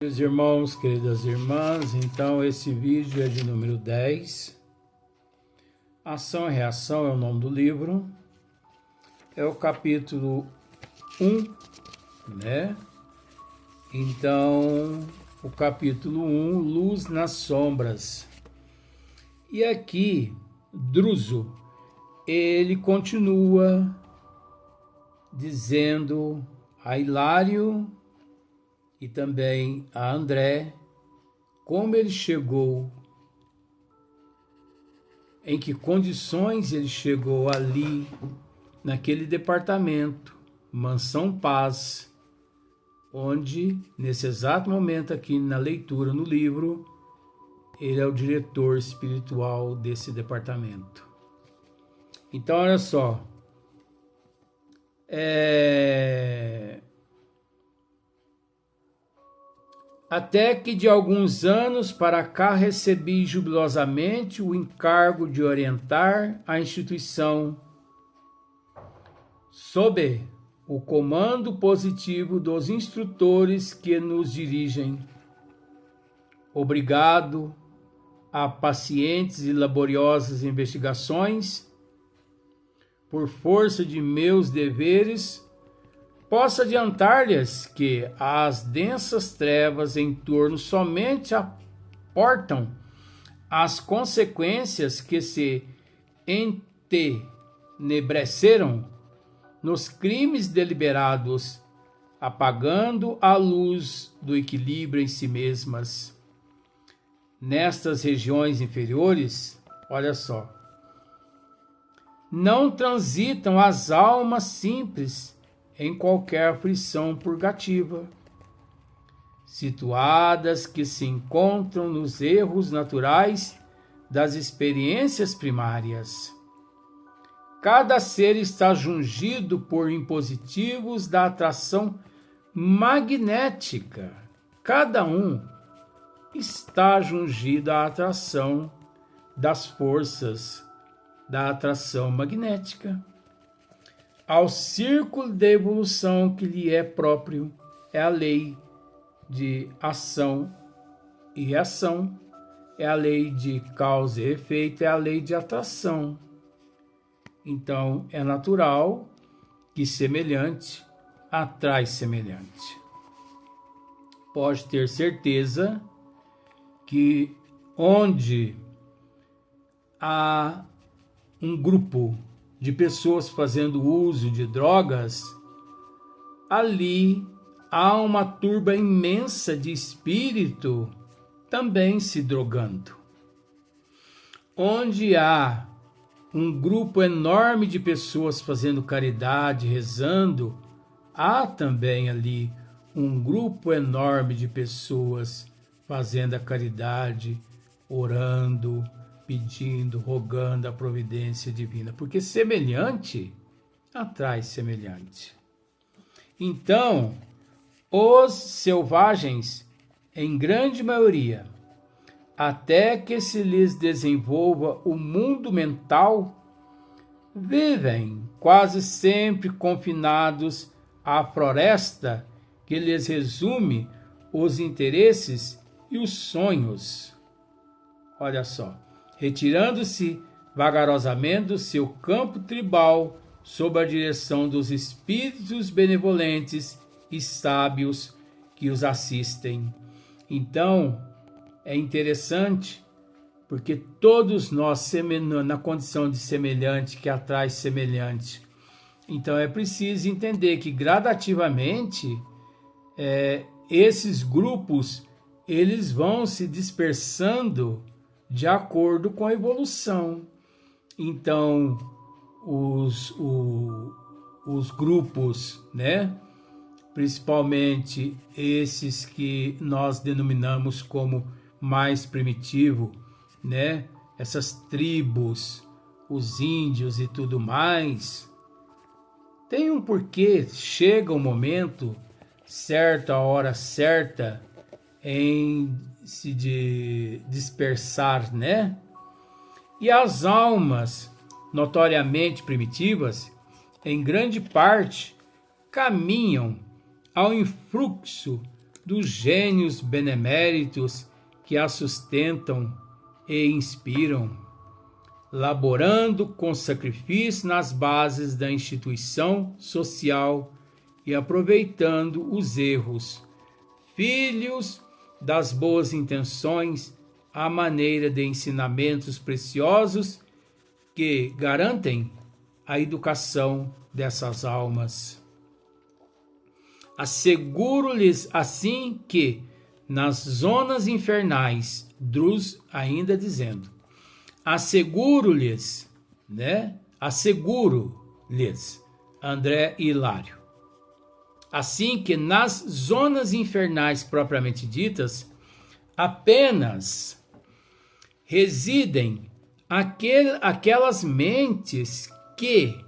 Meus irmãos, queridas irmãs, então esse vídeo é de número 10. Ação e Reação é o nome do livro. É o capítulo 1, né? Então, o capítulo 1, Luz nas Sombras. E aqui, Druso, ele continua dizendo a Hilário e também a André como ele chegou, em que condições ele chegou ali, naquele departamento, Mansão Paz, onde, nesse exato momento aqui na leitura, no livro, ele é o diretor espiritual desse departamento. Então, olha só. Até que de alguns anos para cá recebi jubilosamente o encargo de orientar a instituição sob o comando positivo dos instrutores que nos dirigem. Obrigado a pacientes e laboriosas investigações, por força de meus deveres, posso adiantar-lhes que as densas trevas em torno somente aportam as consequências que se entenebreceram nos crimes deliberados, apagando a luz do equilíbrio em si mesmas. Nestas regiões inferiores, olha só, não transitam as almas simples em qualquer aflição purgativa, situadas que se encontram nos erros naturais das experiências primárias. Cada ser está jungido por impositivos da atração magnética. Cada um está jungido à atração das forças da atração magnética. Ao círculo de evolução que lhe é próprio, é a lei de ação e reação, é a lei de causa e efeito, é a lei de atração. Então, é natural que semelhante atrai semelhante. Pode ter certeza que onde há um grupo de pessoas fazendo uso de drogas, ali há uma turba imensa de espírito também se drogando. Onde há um grupo enorme de pessoas fazendo caridade, rezando, há também ali um grupo enorme de pessoas fazendo a caridade, orando, pedindo, rogando a providência divina, porque semelhante atrai semelhante. Então, os selvagens, em grande maioria, até que se lhes desenvolva o mundo mental, vivem quase sempre confinados à floresta que lhes resume os interesses e os sonhos. Olha só. Retirando-se vagarosamente do seu campo tribal sob a direção dos espíritos benevolentes e sábios que os assistem. Então, é interessante, porque todos nós, na condição de semelhante, que atrai semelhante, então é preciso entender que gradativamente esses grupos eles vão se dispersando de acordo com a evolução. Então, os grupos, né? Principalmente esses que nós denominamos como mais primitivo, né? Essas tribos, os índios e tudo mais, tem um porquê. Chega o momento certo, a hora certa, em se dispersar, né? E as almas notoriamente primitivas, em grande parte, caminham ao influxo dos gênios beneméritos que a sustentam e inspiram, laborando com sacrifício nas bases da instituição social e aproveitando os erros, filhos das boas intenções, à maneira de ensinamentos preciosos que garantem a educação dessas almas. Asseguro-lhes assim que, nas zonas infernais, Druz ainda dizendo, asseguro-lhes, André e Hilário, assim que nas zonas infernais propriamente ditas, apenas residem aquelas mentes que,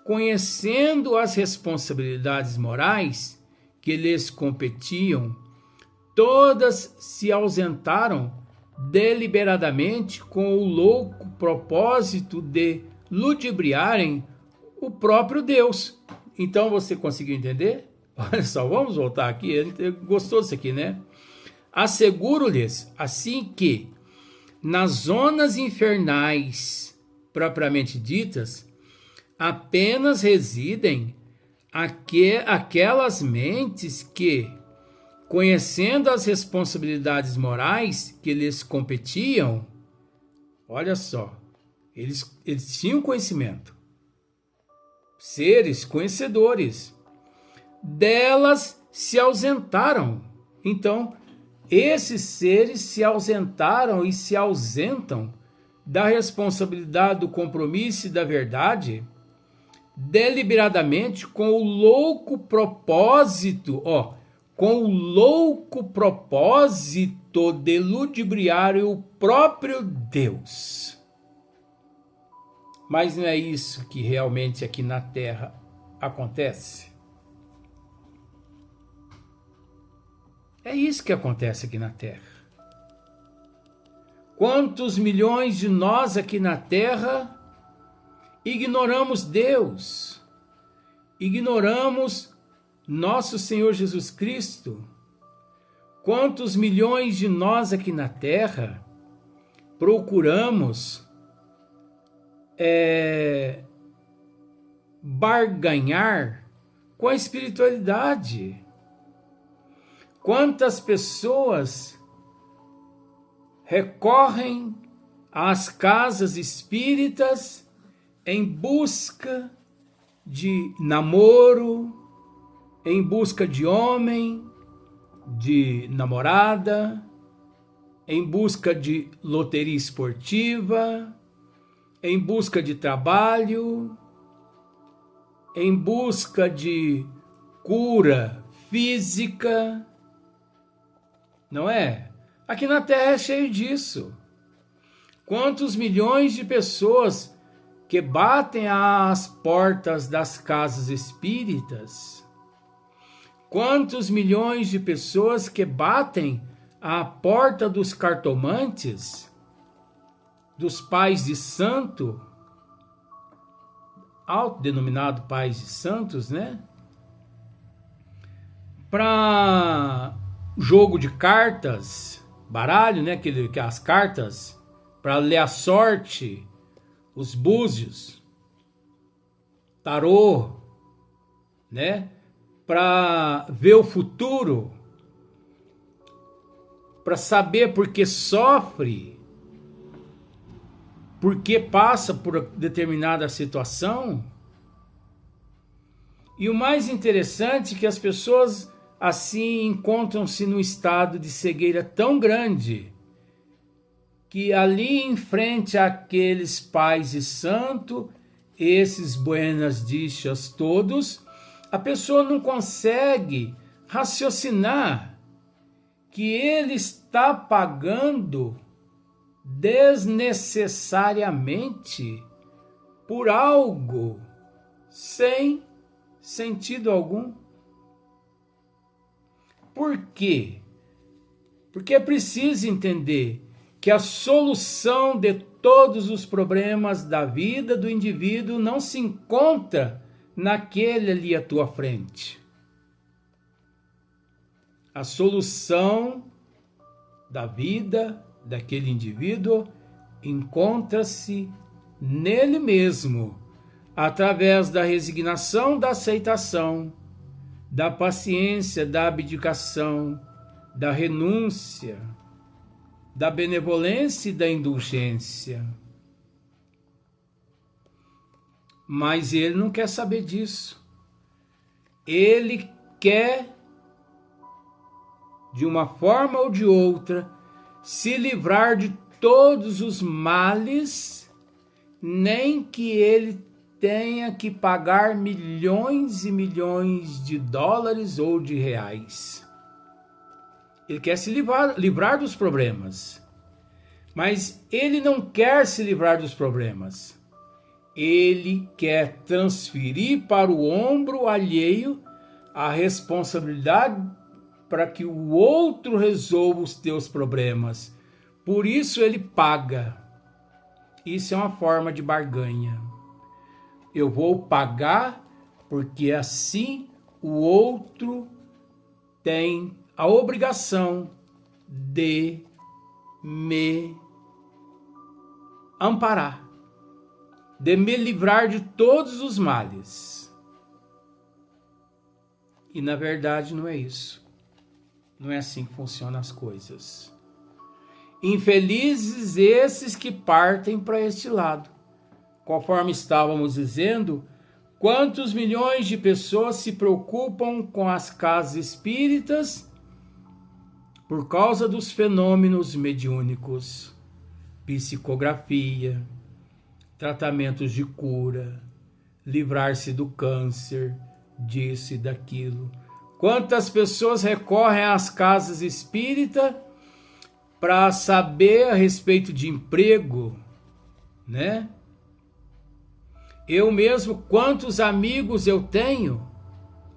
conhecendo as responsabilidades morais que lhes competiam, todas se ausentaram deliberadamente com o louco propósito de ludibriarem o próprio Deus. Então você conseguiu entender? Olha só, vamos voltar aqui. Gostou disso aqui, né? Asseguro-lhes, assim que, nas zonas infernais propriamente ditas, apenas residem aquelas mentes que, conhecendo as responsabilidades morais que lhes competiam, olha só, eles tinham conhecimento, seres conhecedores, delas se ausentaram. Então, esses seres se ausentaram e se ausentam da responsabilidade, do compromisso e da verdade, deliberadamente com o louco propósito, de ludibriar o próprio Deus. Mas não é isso que realmente aqui na Terra acontece? É isso que acontece aqui na Terra. Quantos milhões de nós aqui na Terra ignoramos Deus, ignoramos nosso Senhor Jesus Cristo? Quantos milhões de nós aqui na Terra procuramos barganhar com a espiritualidade? Quantas pessoas recorrem às casas espíritas em busca de namoro, em busca de homem, de namorada, em busca de loteria esportiva, em busca de trabalho, em busca de cura física, não é? Aqui na Terra é cheio disso. Quantos milhões de pessoas que batem às portas das casas espíritas? Quantos milhões de pessoas que batem à porta dos cartomantes, dos pais de santo, autodenominado pais de santos, né? Para jogo de cartas, baralho, né? As cartas, para ler a sorte, os búzios, tarô, né? Para ver o futuro, para saber por que sofre, por que passa por determinada situação. E o mais interessante é que as pessoas assim encontram-se num estado de cegueira tão grande que ali em frente àqueles pais de santo, esses buenas dichas todos, a pessoa não consegue raciocinar que ele está pagando desnecessariamente por algo sem sentido algum. Por quê? Porque é preciso entender que a solução de todos os problemas da vida do indivíduo não se encontra naquele ali à tua frente. A solução da vida daquele indivíduo encontra-se nele mesmo, através da resignação, da aceitação, da paciência, da abdicação, da renúncia, da benevolência e da indulgência. Mas ele não quer saber disso. Ele quer, de uma forma ou de outra, se livrar de todos os males, nem que ele tenha que pagar milhões e milhões de dólares ou de reais. Ele quer se livrar dos problemas. Mas ele não quer se livrar dos problemas. Ele quer transferir para o ombro alheio a responsabilidade para que o outro resolva os teus problemas. Por isso ele paga. Isso é uma forma de barganha. Eu vou pagar porque assim o outro tem a obrigação de me amparar, de me livrar de todos os males. E na verdade não é isso. Não é assim que funcionam as coisas. Infelizes esses que partem para este lado. Conforme estávamos dizendo, quantos milhões de pessoas se preocupam com as casas espíritas por causa dos fenômenos mediúnicos, psicografia, tratamentos de cura, livrar-se do câncer, disso e daquilo. Quantas pessoas recorrem às casas espíritas para saber a respeito de emprego, né? Eu mesmo, quantos amigos eu tenho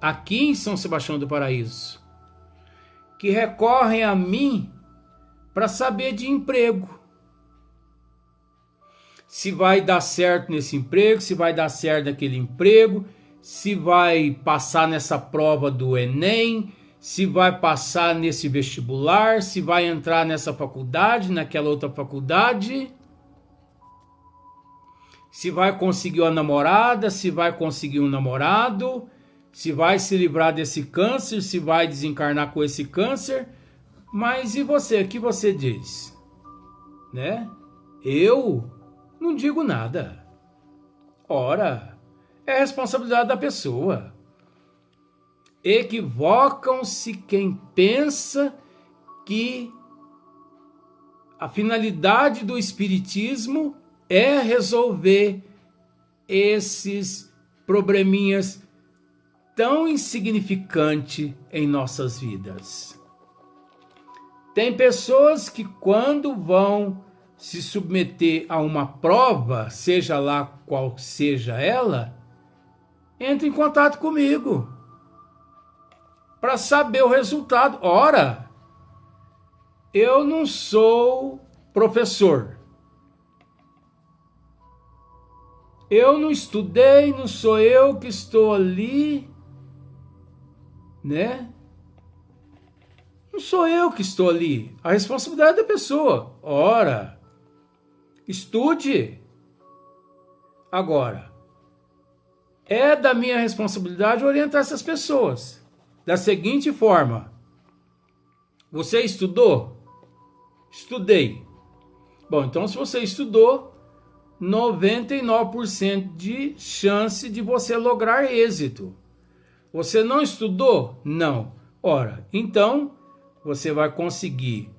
aqui em São Sebastião do Paraíso, que recorrem a mim para saber de emprego. Se vai dar certo nesse emprego, se vai dar certo naquele emprego, se vai passar nessa prova do Enem, se vai passar nesse vestibular, se vai entrar nessa faculdade, naquela outra faculdade, se vai conseguir uma namorada, se vai conseguir um namorado, se vai se livrar desse câncer, se vai desencarnar com esse câncer. Mas e você? O que você diz? Né? Eu não digo nada. Ora, é responsabilidade da pessoa. Equivocam-se quem pensa que a finalidade do espiritismo é resolver esses probleminhas tão insignificantes em nossas vidas. Tem pessoas que quando vão se submeter a uma prova, seja lá qual seja ela, entram em contato comigo para saber o resultado. Ora, eu não sou professor. Eu não estudei, não sou eu que estou ali, né? Não sou eu que estou ali. A responsabilidade é da pessoa. Ora, estude. Agora, é da minha responsabilidade orientar essas pessoas. Da seguinte forma: você estudou? Estudei. Bom, então se você estudou, 99% de chance de você lograr êxito. Você não estudou? Não. Ora, então você vai conseguir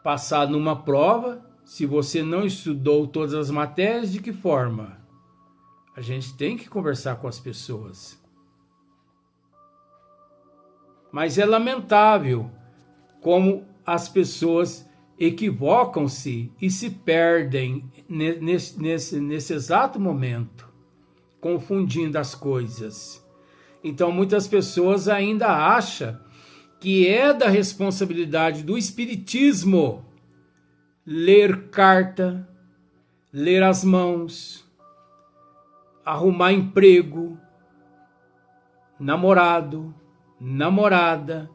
passar numa prova. Se você não estudou todas as matérias, de que forma? A gente tem que conversar com as pessoas. Mas é lamentável como as pessoas equivocam-se e se perdem nesse exato momento, confundindo as coisas. Então muitas pessoas ainda acham que é da responsabilidade do espiritismo ler carta, ler as mãos, arrumar emprego, namorado, namorada,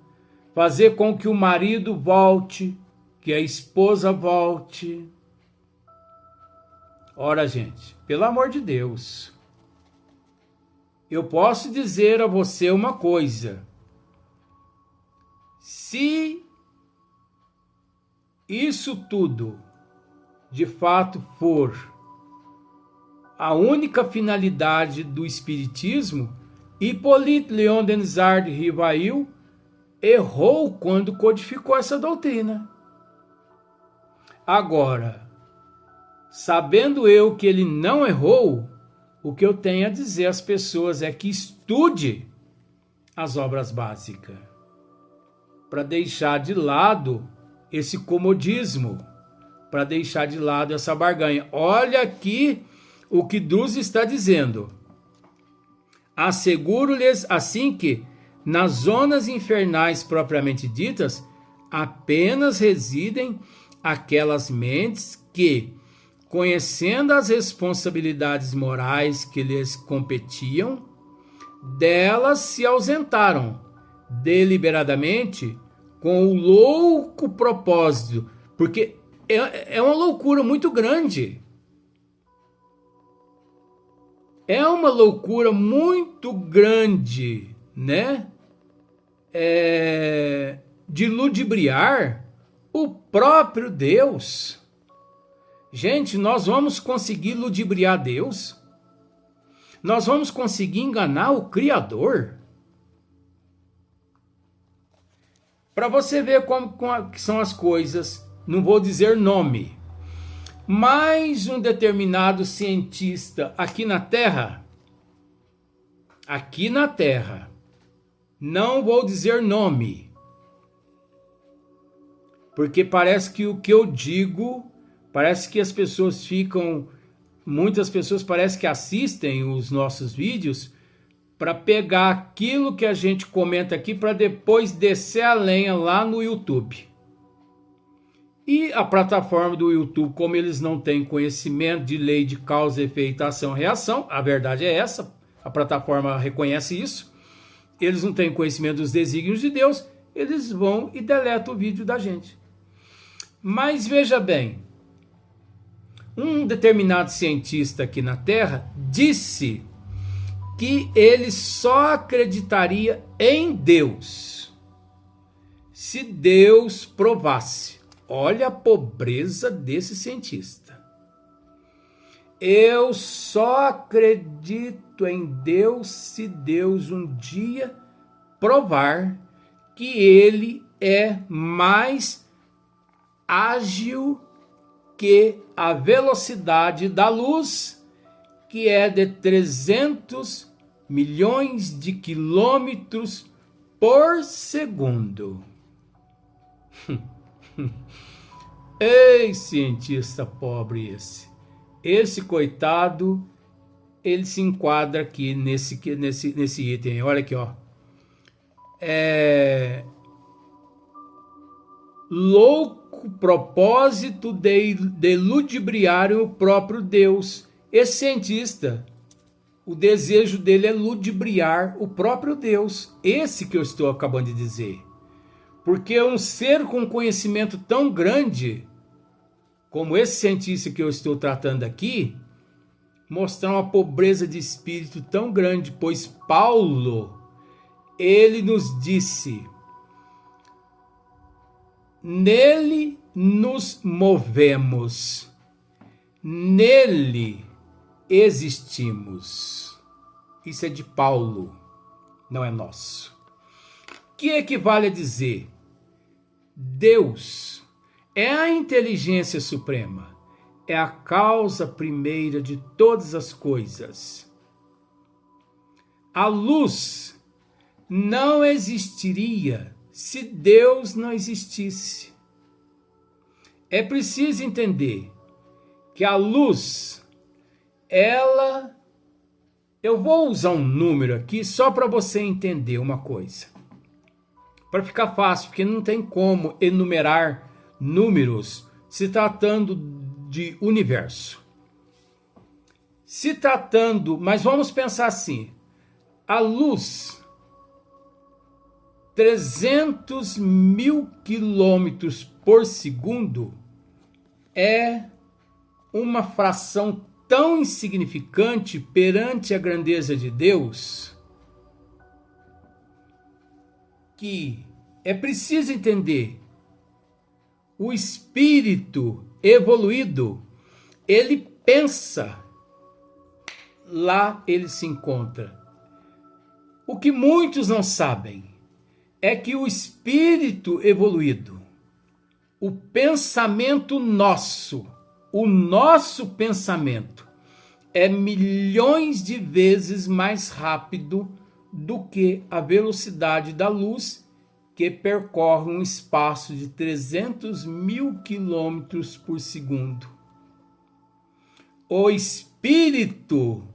fazer com que o marido volte, que a esposa volte. Ora, gente, pelo amor de Deus, eu posso dizer a você uma coisa: se isso tudo de fato for a única finalidade do Espiritismo, Hippolyte Léon Denisard de Rivail errou quando codificou essa doutrina. Agora, sabendo eu que ele não errou, o que eu tenho a dizer às pessoas é que estude as obras básicas, para deixar de lado esse comodismo, para deixar de lado essa barganha. Olha aqui o que Duz está dizendo. Asseguro-lhes assim que, nas zonas infernais propriamente ditas, apenas residem aquelas mentes que, conhecendo as responsabilidades morais que lhes competiam, delas se ausentaram deliberadamente com o louco propósito, porque é uma loucura muito grande. É uma loucura muito grande, né? De ludibriar o próprio Deus. Gente, nós vamos conseguir ludibriar Deus? Nós vamos conseguir enganar o Criador? Para você ver como que são as coisas, não vou dizer nome, mas um determinado cientista aqui na Terra, não vou dizer nome, porque parece que o que eu digo, parece que as pessoas muitas pessoas parece que assistem os nossos vídeos para pegar aquilo que a gente comenta aqui para depois descer a lenha lá no YouTube. E a plataforma do YouTube, como eles não têm conhecimento de lei de causa, efeito, ação, reação, a verdade é essa, a plataforma reconhece isso, eles não têm conhecimento dos desígnios de Deus, eles vão e deletam o vídeo da gente. Mas veja bem, um determinado cientista aqui na Terra disse que ele só acreditaria em Deus se Deus provasse. Olha a pobreza desse cientista. Eu só acredito em Deus se Deus um dia provar que ele é mais ágil que a velocidade da luz, que é de 300 milhões de quilômetros por segundo. Ei, cientista pobre esse. Esse coitado, ele se enquadra aqui nesse item. Olha aqui, ó. Louco propósito de ludibriar o próprio Deus. Esse cientista, o desejo dele é ludibriar o próprio Deus. Esse que eu estou acabando de dizer. Porque um ser com conhecimento tão grande, como esse cientista que eu estou tratando aqui, mostrar uma pobreza de espírito tão grande, pois Paulo, ele nos disse: nele nos movemos, nele existimos. Isso é de Paulo, não é nosso. Que equivale a dizer: Deus é a inteligência suprema, é a causa primeira de todas as coisas. A luz não existiria se Deus não existisse. É preciso entender que a luz, eu vou usar um número aqui só para você entender uma coisa. Para ficar fácil, porque não tem como enumerar números se tratando de universo. Mas vamos pensar assim, a luz 300 mil quilômetros por segundo é uma fração tão insignificante perante a grandeza de Deus que é preciso entender. O espírito evoluído, ele pensa, lá ele se encontra. O que muitos não sabem é que o espírito evoluído, o pensamento nosso, o nosso pensamento é milhões de vezes mais rápido do que a velocidade da luz, que percorre um espaço de 300 mil quilômetros por segundo. O espírito,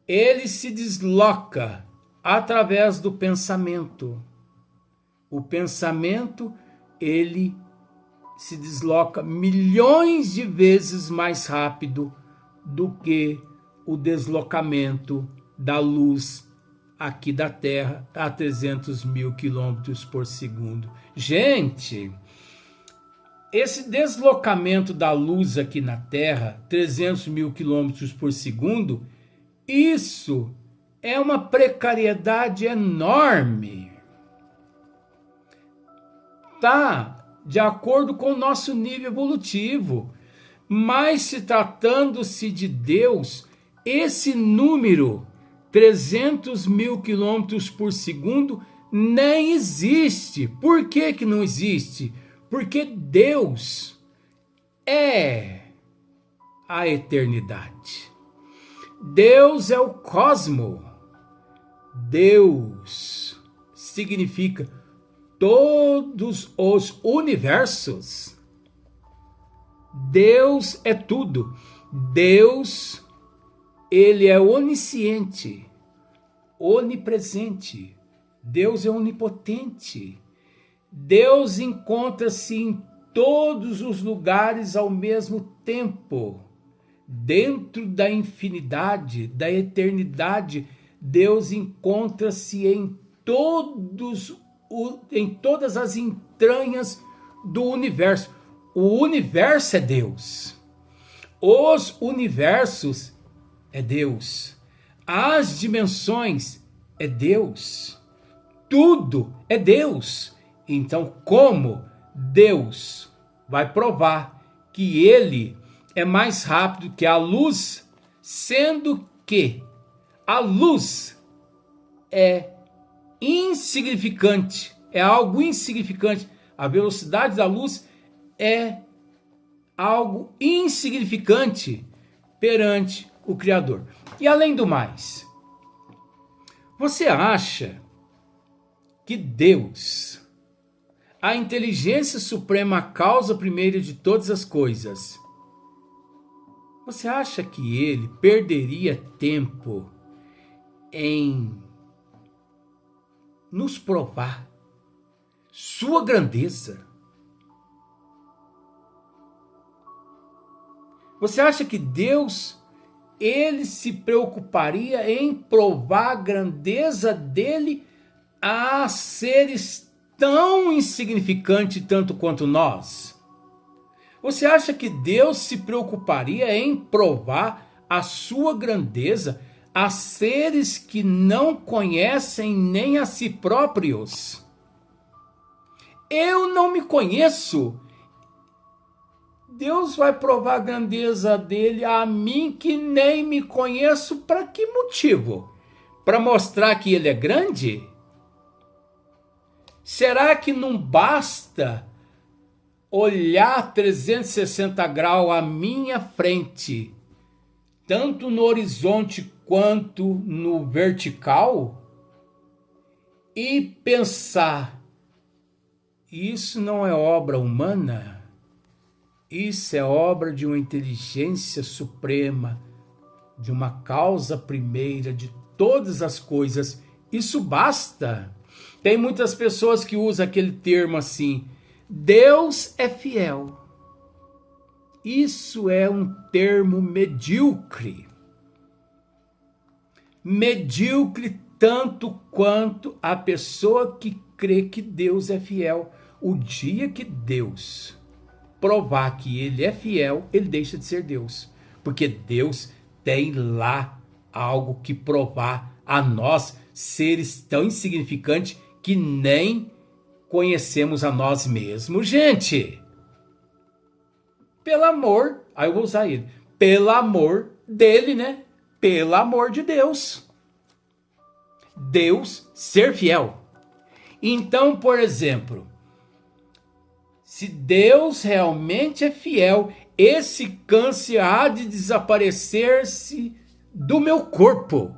ele se desloca através do pensamento. O pensamento, ele se desloca milhões de vezes mais rápido do que o deslocamento da luz aqui da Terra a 300 mil quilômetros por segundo. Gente, esse deslocamento da luz aqui na Terra, 300 mil quilômetros por segundo, isso é uma precariedade enorme. Tá de acordo com o nosso nível evolutivo, mas se tratando-se de Deus, esse número 300 mil quilômetros por segundo nem existe. Por que que não existe? Porque Deus é a eternidade. Deus é o cosmo. Deus significa todos os universos. Deus é tudo. Deus, ele é onisciente, onipresente. Deus é onipotente. Deus encontra-se em todos os lugares ao mesmo tempo. Dentro da infinidade, da eternidade, Deus encontra-se em todas as entranhas do universo. O universo é Deus. Os universos é Deus. As dimensões é Deus. Tudo é Deus. Então, como Deus vai provar que ele é mais rápido que a luz, sendo que a luz é insignificante, é algo insignificante. A velocidade da luz é algo insignificante perante o Criador. E além do mais, você acha que Deus, a inteligência suprema, a causa primeira de todas as coisas, você acha que ele perderia tempo em nos provar sua grandeza? Você acha que Deus, ele se preocuparia em provar a grandeza dele a seres tão insignificantes tanto quanto nós? Você acha que Deus se preocuparia em provar a sua grandeza a seres que não conhecem nem a si próprios? Eu não me conheço. Deus vai provar a grandeza dele a mim que nem me conheço. Para que motivo? Para mostrar que ele é grande? Será que não basta olhar 360 graus à minha frente, tanto no horizonte quanto no vertical, e pensar: isso não é obra humana? Isso é obra de uma inteligência suprema, de uma causa primeira de todas as coisas. Isso basta. Tem muitas pessoas que usam aquele termo assim: Deus é fiel. Isso é um termo medíocre. Medíocre tanto quanto a pessoa que crer que Deus é fiel. O dia que Deus provar que ele é fiel, ele deixa de ser Deus. Porque Deus tem lá algo que provar a nós, seres tão insignificantes que nem conhecemos a nós mesmos. Gente, pelo amor, aí eu vou usar ele, pelo amor dele, né? Pelo amor de Deus. Deus ser fiel. Então, por exemplo, se Deus realmente é fiel, esse câncer há de desaparecer-se do meu corpo.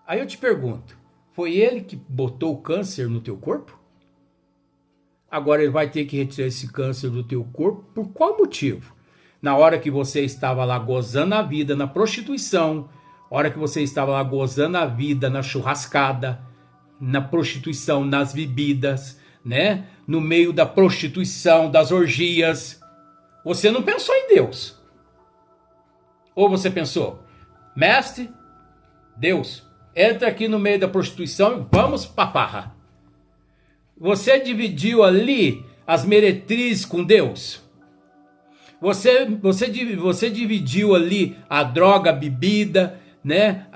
Aí eu te pergunto, foi ele que botou o câncer no teu corpo? Agora ele vai ter que retirar esse câncer do teu corpo por qual motivo? Na hora que você estava lá gozando a vida na prostituição, hora que você estava lá gozando a vida na churrascada, na prostituição, nas bebidas, né? No meio da prostituição, das orgias, você não pensou em Deus. Ou você pensou, mestre, Deus, entra aqui no meio da prostituição e vamos pra farra. Você dividiu ali as meretrizes com Deus? Você dividiu ali a droga, a bebida, né?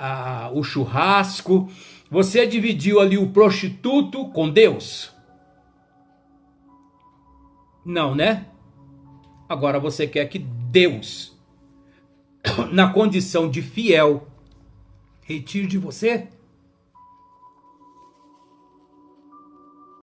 O churrasco. Você dividiu ali o prostituto com Deus? Não, né? Agora você quer que Deus, na condição de fiel, retire de você